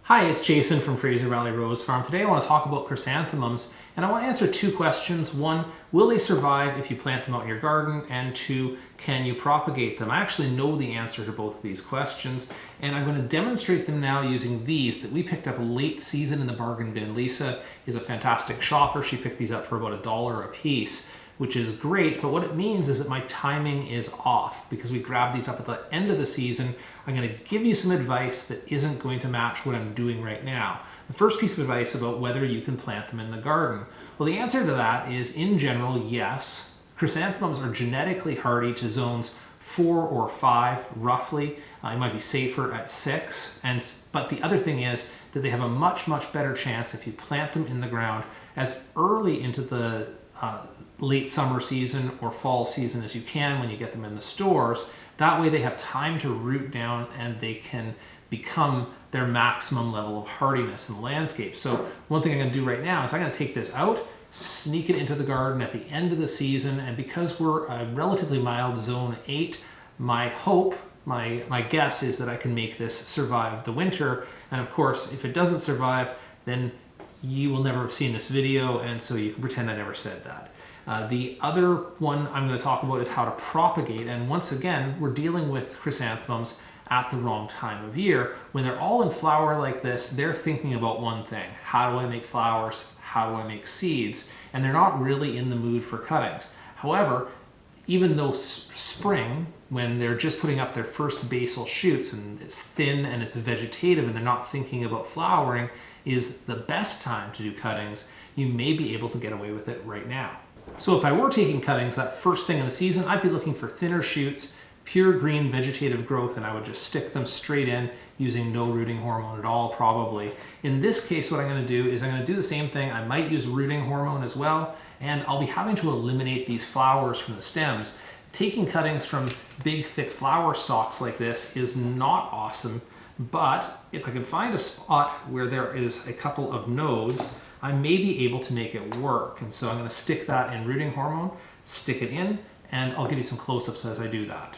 Hi, it's Jason from Fraser Valley Rose Farm. Today I want to talk about chrysanthemums, and I want to answer two questions. One, will they survive if you plant them out in your garden? And two, can you propagate them? I actually know the answer to both of these questions, and I'm going to demonstrate them now using these that we picked up late season in the bargain bin. Lisa is a fantastic shopper. She picked these up for about $1 a piece, which is great, but what it means is that my timing is off because we grabbed these up at the end of the season. I'm going to give you some advice that isn't going to match what I'm doing right now. The first piece of advice about whether you can plant them in the garden. Well, the answer to that is, in general, yes. Chrysanthemums are genetically hardy to zones 4 or 5, roughly. It might be safer at 6. But the other thing is that they have a much, much better chance if you plant them in the ground as early into the late summer season or fall season as you can when you get them in the stores. That way they have time to root down and they can become their maximum level of hardiness in the landscape. So one thing I'm going to do right now is I'm going to take this out, sneak it into the garden at the end of the season, and because we're a relatively mild zone 8, my hope, my guess is that I can make this survive the winter. And of course, if it doesn't survive, then you will never have seen this video, and so you can pretend I never said that. The other one I'm going to talk about is how to propagate, and once again, we're dealing with chrysanthemums at the wrong time of year. When they're all in flower like this, they're thinking about one thing: how do I make flowers? How do I make seeds? And they're not really in the mood for cuttings. However, even though spring, when they're just putting up their first basal shoots and it's thin and it's vegetative and they're not thinking about flowering, is the best time to do cuttings, you may be able to get away with it right now. So if I were taking cuttings that first thing in the season, I'd be looking for thinner shoots, pure green vegetative growth, and I would just stick them straight in using no rooting hormone at all, probably. In this case, what I'm going to do is I'm going to do the same thing. I might use rooting hormone as well, and I'll be having to eliminate these flowers from the stems. Taking cuttings from big, thick flower stalks like this is not awesome, but if I can find a spot where there is a couple of nodes, I may be able to make it work. And so I'm going to stick that in rooting hormone, stick it in, and I'll give you some close-ups as I do that.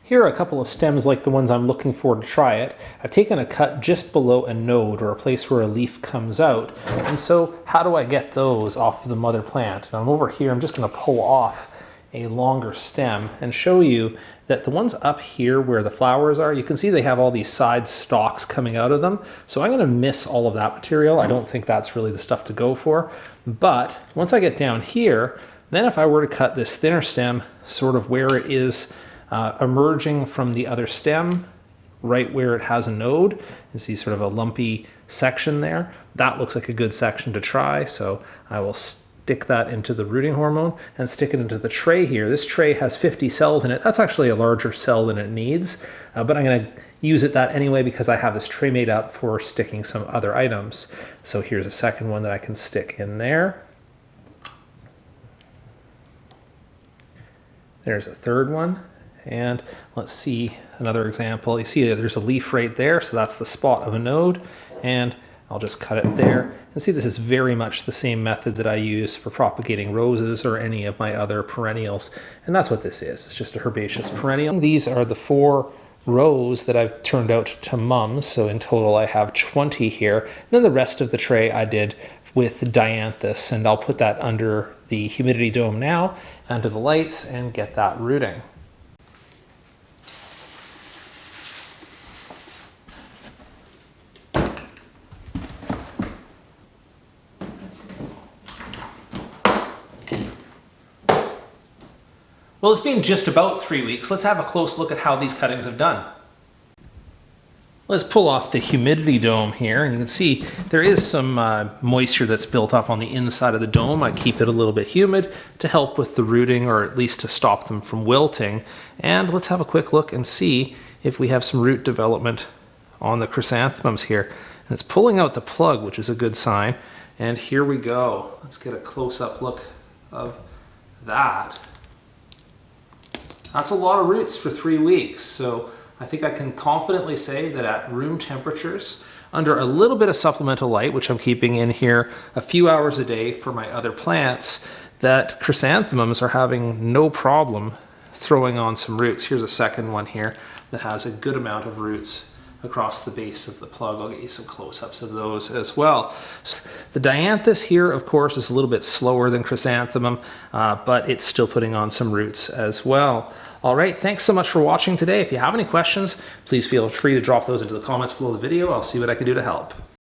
Here are a couple of stems like the ones I'm looking for to try it. I've taken a cut just below a node, or a place where a leaf comes out. And so how do I get those off of the mother plant? And I'm over here, I'm just going to pull off a longer stem and show you that the ones up here where the flowers are, you can see they have all these side stalks coming out of them. So I'm going to miss all of that material. I don't think that's really the stuff to go for. But once I get down here, then if I were to cut this thinner stem sort of where it is emerging from the other stem, right where it has a node, you see sort of a lumpy section there. That looks like a good section to try. So I will stick that into the rooting hormone and stick it into the tray here. This tray has 50 cells in it. That's actually a larger cell than it needs, but I'm going to use that anyway because I have this tray made up for sticking some other items. So here's a second one that I can stick in there. There's a third one. And let's see another example. You see there's a leaf right there, so that's the spot of a node, and I'll just cut it there. And see, this is very much the same method that I use for propagating roses or any of my other perennials. And that's what this is. It's just a herbaceous perennial. These are the 4 rows that I've turned out to mums. So in total I have 20 here. And then the rest of the tray I did with dianthus, and I'll put that under the humidity dome now, under the lights, and get that rooting. Well, it's been just about 3 weeks. Let's have a close look at how these cuttings have done. Let's pull off the humidity dome here, and you can see there is some moisture that's built up on the inside of the dome. I keep it a little bit humid to help with the rooting, or at least to stop them from wilting. And let's have a quick look and see if we have some root development on the chrysanthemums here. And it's pulling out the plug, which is a good sign. And here we go. Let's get a close-up look of that. That's a lot of roots for 3 weeks, so I think I can confidently say that at room temperatures, under a little bit of supplemental light, which I'm keeping in here a few hours a day for my other plants, that chrysanthemums are having no problem throwing on some roots. Here's a second one here that has a good amount of roots across the base of the plug. I'll get you some close-ups of those as well. The dianthus here, of course, is a little bit slower than chrysanthemum, but it's still putting on some roots as well. All right, thanks so much for watching today. If you have any questions, please feel free to drop those into the comments below the video. I'll see what I can do to help.